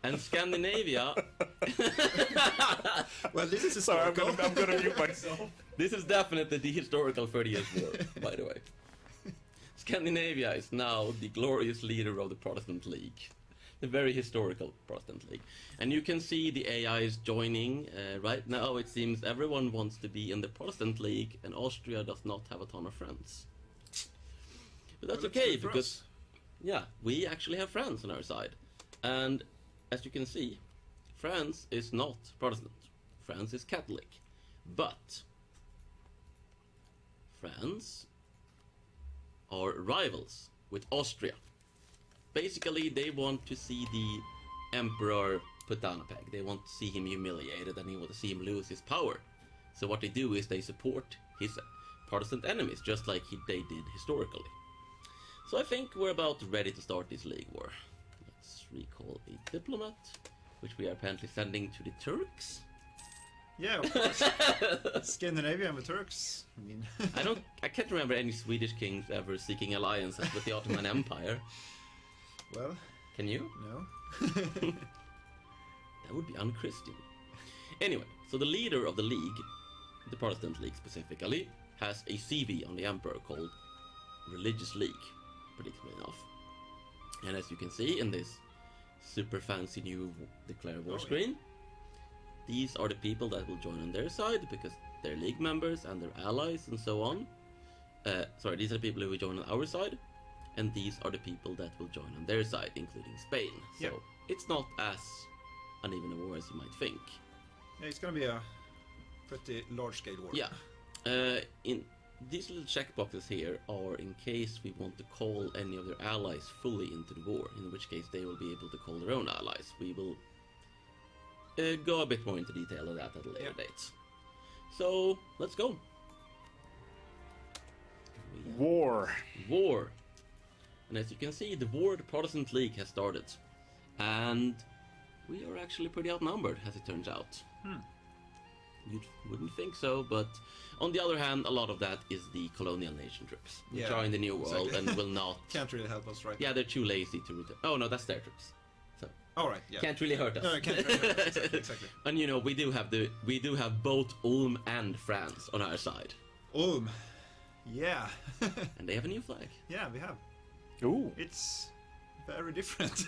And Scandinavia... Well, this is Sorry, historical. I'm gonna mute myself. This is definitely the historical 30 Years' War, by the way. Scandinavia is now the glorious leader of the Protestant League. The very historical Protestant League. And you can see the AI is joining. Right now it seems everyone wants to be in the Protestant League, and Austria does not have a ton of friends. But that's Well, okay, good for because... us. Yeah, we actually have France on our side. And as you can see, France is not Protestant. France is Catholic. But France are rivals with Austria. Basically, they want to see the emperor put down a peg. They want to see him humiliated, and they want to see him lose his power. So what they do is they support his Protestant enemies, just like they did historically. So I think we're about ready to start this league war. Let's recall a diplomat, which we are apparently sending to the Turks. Yeah, of course. Scandinavia and the Turks. I mean, I can't remember any Swedish kings ever seeking alliances with the Ottoman Empire. well, Can you? no. That would be unchristian. Anyway, so the leader of the league, the Protestant League specifically, has a CV on the Emperor called Religious League, predictably enough. And as you can see in this super fancy new declare war screen, these are the people that will join on their side because they're league members and their allies and so on. Sorry, these are the people who will join on our side, and these are the people that will join on their side, including Spain. So Yep. it's not as uneven a war as you might think. Yeah, it's gonna be a pretty large-scale war. Yeah. In these little checkboxes here are in case we want to call any of their allies fully into the war, in which case they will be able to call their own allies. We will go a bit more into detail of that at a later date. So, let's go. War. War. And as you can see, the Protestant League has started. And we are actually pretty outnumbered, as it turns out. You wouldn't think so, but on the other hand, a lot of that is the colonial nation troops, which Yeah, are in the New World exactly. and will not... Can't really help us, right? Yeah, they're too lazy to return. Oh no, that's their troops. So, All right. Yeah. can't really hurt us. No, it can't really hurt us. Exactly. And you know, we do have both Ulm and France on our side. Ulm. Yeah. And they have a new flag. Yeah, we have. Ooh. It's very different.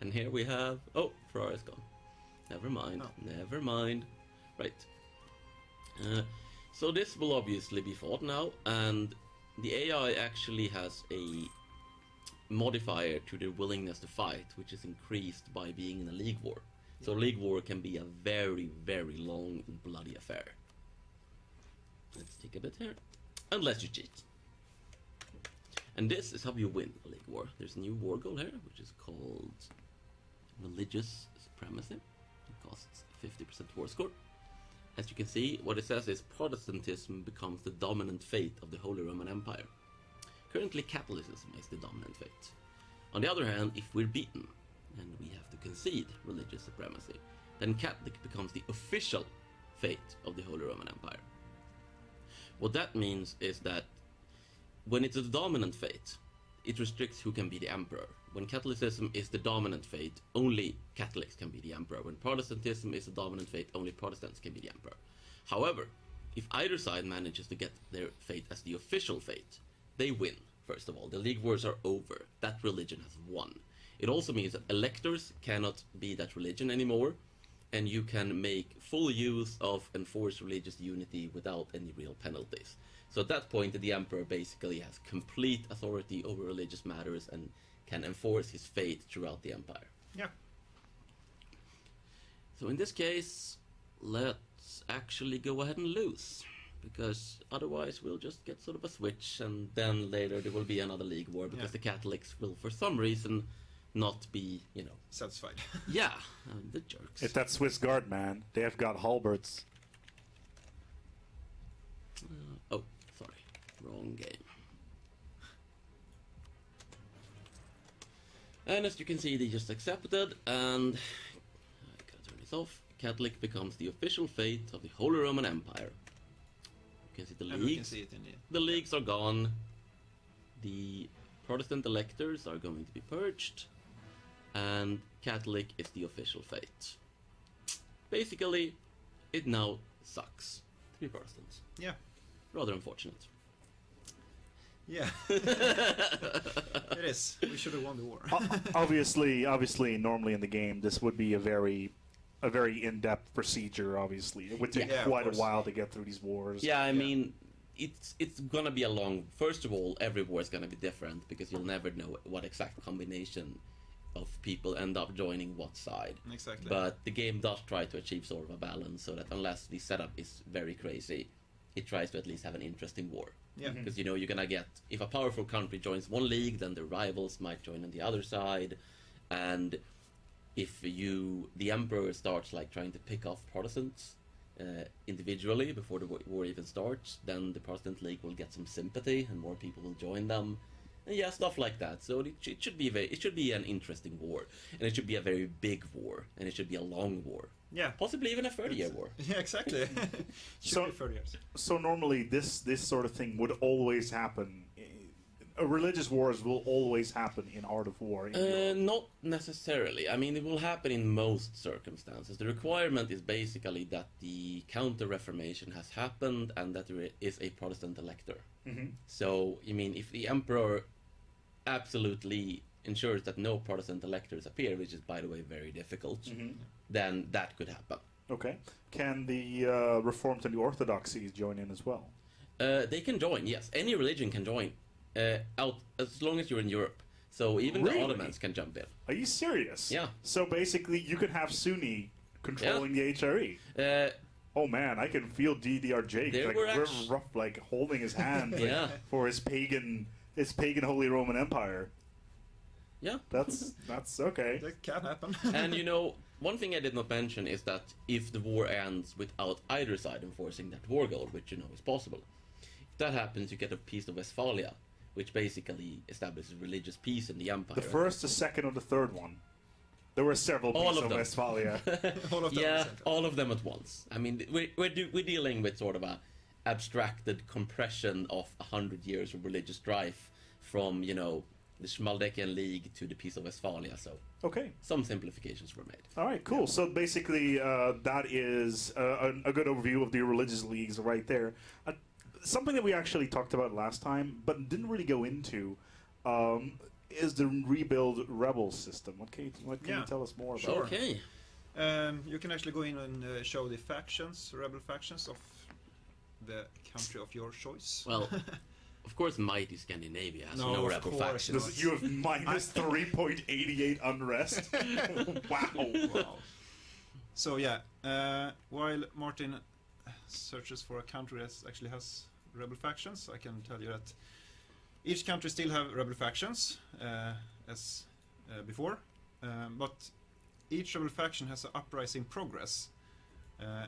And here we have... Oh, Ferrari is gone. Never mind, Oh. never mind. Right. So this will obviously be fought now, and the AI actually has a modifier to their willingness to fight, which is increased by being in a league war. So league war can be a very, very long and bloody affair. Let's take a bit here. Unless you cheat. And this is how you win a league war. There's a new war goal here, which is called Religious Supremacy. It costs 50% war score. As you can see, what it says is Protestantism becomes the dominant fate of the Holy Roman Empire. Currently, Catholicism is the dominant fate. On the other hand, if we're beaten, and we have to concede religious supremacy, then Catholic becomes the official fate of the Holy Roman Empire. What that means is that when it's a dominant fate, it restricts who can be the emperor. When Catholicism is the dominant fate, only Catholics can be the emperor. When Protestantism is the dominant fate, only Protestants can be the emperor. However, if either side manages to get their fate as the official fate, they win, first of all. The league wars are over. That religion has won. It also means that electors cannot be that religion anymore, and you can make full use of enforced religious unity without any real penalties. So at that point, the emperor basically has complete authority over religious matters and can enforce his fate throughout the empire. Yeah. So in this case, let's actually go ahead and lose, because otherwise we'll just get sort of a switch, and then later there will be another league war, because the Catholics will for some reason not be, you know... Satisfied. Yeah, the jerks. It's that Swiss Guard, man. They have got halberds. Oh, sorry. Wrong game. And as you can see, they just accepted, and I gotta turn this off. Catholic becomes the official fate of the Holy Roman Empire. You can see the And we can leagues. see it in The leagues are gone. The Protestant electors are going to be purged, and Catholic is the official fate. Basically, it now sucks to be Protestants. Yeah. Rather unfortunate. Yeah. It is. We should have won the war. Obviously, normally in the game, this would be a very in-depth procedure. Obviously, it would take Yeah, of quite a course. while to get through these wars. Yeah, I mean, it's gonna be a long. First of all, every war is gonna be different because you'll never know what exact combination of people end up joining what side. Exactly. But the game does try to achieve sort of a balance, so that unless the setup is very crazy, it tries to at least have an interesting war. Yeah. Because you're gonna get, if a powerful country joins one league, then the rivals might join on the other side, and if the emperor starts like trying to pick off Protestants individually before the war even starts, then the Protestant League will get some sympathy and more people will join them. And yeah, stuff like that. So it should be an interesting war, and it should be a very big war, and it should be a long war, Yeah. possibly even a 30-year war. Yeah, exactly. Should So- be 30 years. So normally, this sort of thing would always happen. Religious wars will always happen in Art of War. In Europe. Not necessarily. I mean, it will happen in most circumstances. The requirement is basically that the Counter-Reformation has happened and that there is a Protestant elector. Mhm. So, I mean, if the emperor absolutely ensures that no Protestant electors appear, which is, by the way, very difficult, then that could happen. Okay. Can the Reformed and the Orthodoxies join in as well? They can join, yes. Any religion can join, out as long as you're in Europe. So even Really? the Ottomans can jump in. Are you serious? Yeah. So basically, you can have Sunni controlling the HRE. Oh man, I can feel DDRJ There like were we're actu- rough, like holding his hand like, Yeah. for his pagan Holy Roman Empire. Yeah. That's okay. That can happen. And one thing I did not mention is that if the war ends without either side enforcing that war goal, which is possible, if that happens, you get a Peace of Westphalia, which basically establishes religious peace in the empire. The first, the second, or the third one. There were several All Peace of of them. Westphalia. All of them. Yeah, exactly. all of them at once. I mean, we're dealing with sort of a abstracted compression of 100 years of religious strife from the Schmaldekian League to the Peace of Westphalia. So Okay. some simplifications were made. All right, cool. So basically, that is a good overview of the religious leagues right there. Something that we actually talked about last time, but didn't really go into, is the rebuild rebel system. What can Yeah. you tell us more about? Sure. Okay. You can actually go in and show the factions, rebel factions of the country of your choice. Well, of course, mighty Scandinavia has No, no of rebel course factions. not. You have minus 3.88 unrest. Wow. Wow. So yeah, while Martin searches for a country that actually has rebel factions, I can tell you that each country still have rebel factions as before, but each rebel faction has an uprising progress.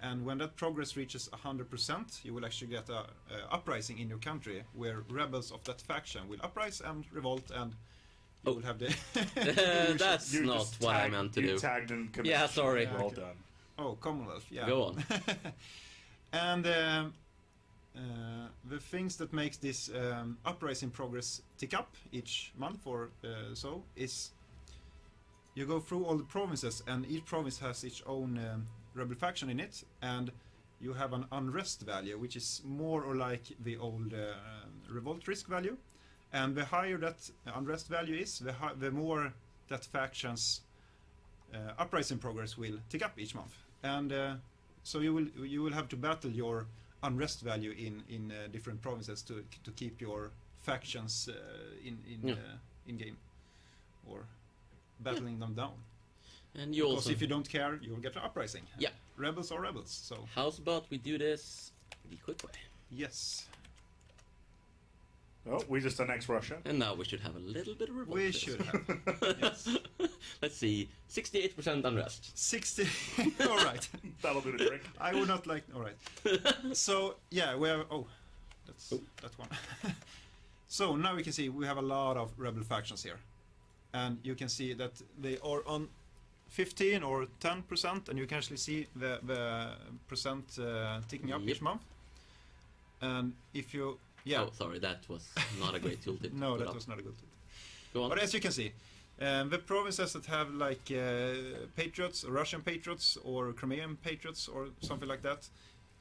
And when that progress reaches 100%, you will actually get a uprising in your country where rebels of that faction will uprise and revolt, and you will have the. That's You not just what I tagged- meant to you do. tagged in Yeah, sorry. Well Okay. done. Oh, Commonwealth, yeah. Go on. And the things that makes this uprising progress tick up each month or so is you go through all the provinces, and each province has its own rebel faction in it, and you have an unrest value, which is more or like the old revolt risk value. And the higher that unrest value is, the more that faction's uprising progress will tick up each month. And so you will have to battle your unrest value in different provinces to keep your factions in game, or battling them down. And you Because also, if you don't care, you will get an uprising. Yeah. Rebels are rebels. So how's about we do this the quick way? yes, Oh, we just annexed Russia. And now we should have a little bit of revolt. we this. should have. Yes. Let's see, 68% unrest. 60. All right. That'll do the trick. I would not like. All right. So yeah, we have. Oh, that's that one. So now we can see we have a lot of rebel factions here, and you can see that they are on 15 or 10%, and you can actually see the percent ticking up Yep. each month. And if you Oh, sorry, that was not a great tooltip. no, to put that up. was not a good. Go on. But as you can see, the provinces that have like patriots, Russian patriots, or Crimean patriots, or something like that,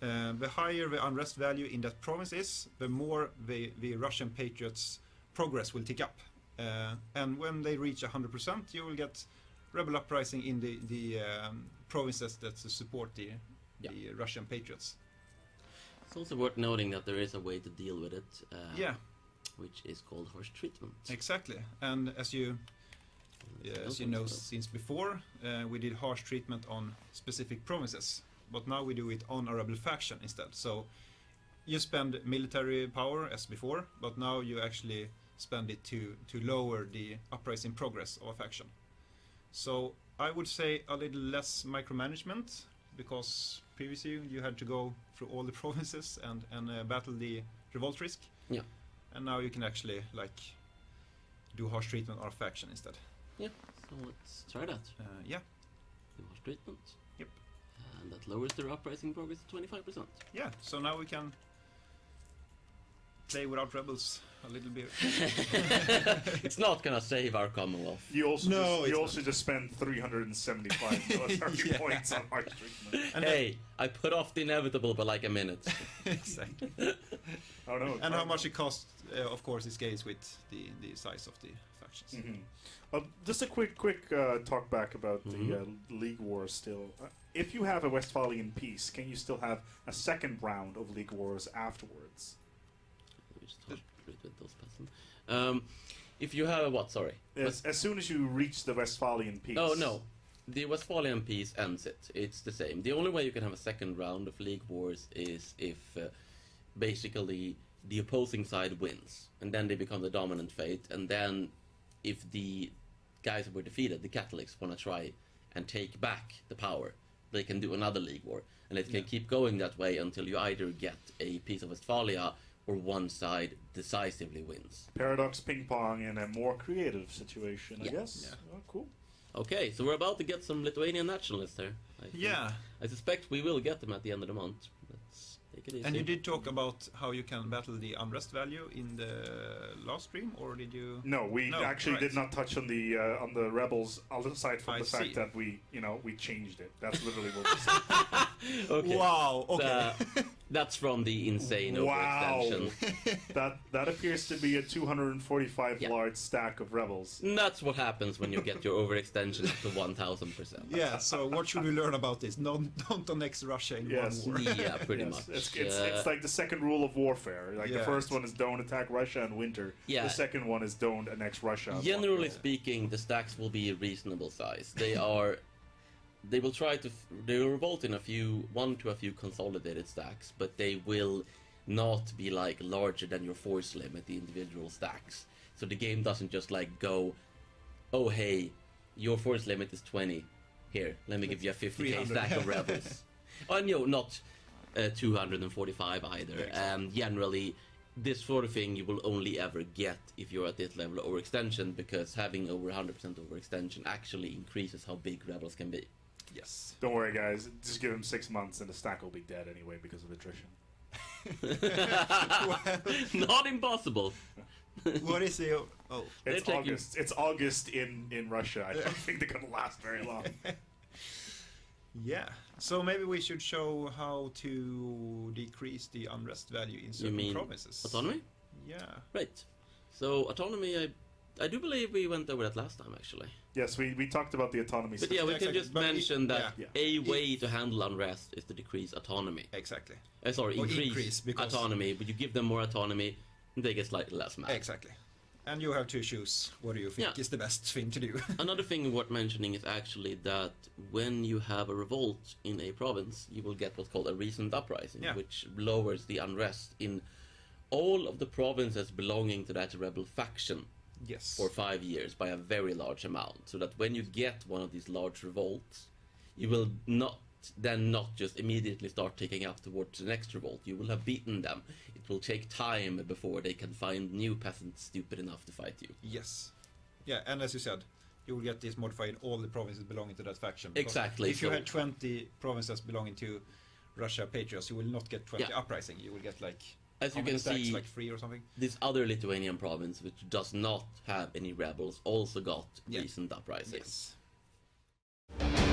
the higher the unrest value in that province is, the more the Russian patriots' progress will tick up. And when they reach 100%, you will get rebel uprising in the provinces that support the Russian patriots. It's also worth noting that there is a way to deal with it. Yeah, Which is called harsh treatment. exactly. And as you know since before, we did harsh treatment on specific provinces, but now we do it on a rebel faction instead. So you spend military power as before, but now you actually spend it to lower the uprising progress of a faction. So I would say a little less micromanagement, because previously you had to go through all the provinces and battle the revolt risk. Yeah. And now you can actually like do harsh treatment on a faction instead. Yeah, so let's try that. Yeah. Do harsh treatment. Yep. And that lowers their uprising progress to 25%. Yeah. So now we can play without rebels a little bit. It's not gonna save our Commonwealth. You also No, it's just, just spend 375 military Yeah. points on harsh treatment. And Hey, I put off the inevitable by like a minute. exactly. Oh no! And how much it costs, of course, is scales with the size of the factions. Just a quick talk back about the League Wars still. If you have a Westphalian peace, can you still have a second round of League Wars afterwards? Let me just harsh treat with those peasants. If you have a what? Sorry. As soon as you reach the Westphalian peace. Oh no, the Westphalian peace ends it. It's the same. The only way you can have a second round of League Wars is if basically the opposing side wins, and then they become the dominant fate, and then if the guys who were defeated, the Catholics, want to try and take back the power, they can do another League War, and it can keep going that way until you either get a piece of Westphalia or one side decisively wins. Paradox ping pong in a more creative situation, I Yeah. guess. Yeah. Oh, cool. Okay, so we're about to get some Lithuanian nationalists here. I think. Yeah. I suspect we will get them at the end of the month. Let's take it easy. And you did talk about how you can battle the unrest value in the last stream, or did you? No, we No, actually right. did not touch on the rebels, aside from I the fact see. that we changed it. That's literally what we said. Okay. Wow. Okay. That's from the insane Wow. overextension. that appears to be a 245 Yeah. large stack of rebels. And that's what happens when you get your overextension up to 1000%. Yeah. So what should we learn about this? Don't annex Russia in Yes. one war. Yeah, pretty Yes, much. it's like the second rule of warfare. Like the Yeah, first it's- one is don't attack Russia in winter. Yeah. The second one is don't annex Russia. in Generally winter. speaking, the stacks will be a reasonable size. They will try to. They will revolt in a few consolidated stacks, but they will not be like larger than your force limit, the individual stacks. So the game doesn't just like go, oh hey, your force limit is 20. Here, let me give you a 50k 300. stack of rebels. Oh no, not 245 either. Yeah, exactly. Generally, this sort of thing you will only ever get if you're at this level of overextension, because having over 100% overextension actually increases how big rebels can be. Yes. Don't worry, guys. Just give him 6 months, and the stack will be dead anyway because of attrition. Not impossible. What is the? Oh. They're It's taking- August. It's August in Russia. I don't think they're gonna last very long. Yeah. So maybe we should show how to decrease the unrest value in You certain mean provinces. autonomy? Yeah. Right. So autonomy, I do believe we went over that last time actually. Yes, we talked about the autonomy But system. yeah, we can Exactly. just But mention that yeah. a way to handle unrest is to decrease autonomy. Exactly. Sorry, Or increase, increase, because- autonomy, but you give them more autonomy, they get slightly less mad. Exactly. And you have to choose what do you think Yeah. is the best thing to do. Another thing worth mentioning is actually that when you have a revolt in a province, you will get what's called a recent uprising, Yeah. which lowers the unrest in all of the provinces belonging to that rebel faction Yes. for 5 years by a very large amount. So that when you get one of these large revolts, you will not just immediately start taking up towards the next revolt. You will have beaten them. It will take time before they can find new peasants stupid enough to fight you. Yes. Yeah, and as you said, you will get this modified in all the provinces belonging to that faction. because Exactly, If you so- had 20 provinces belonging to Russia Patriots, you will not get 20 Yeah. uprising. You will get like as you how many can stacks, see, like 3 or something. this other Lithuanian province, which does not have any rebels, also got Yeah. recent uprisings. Yes.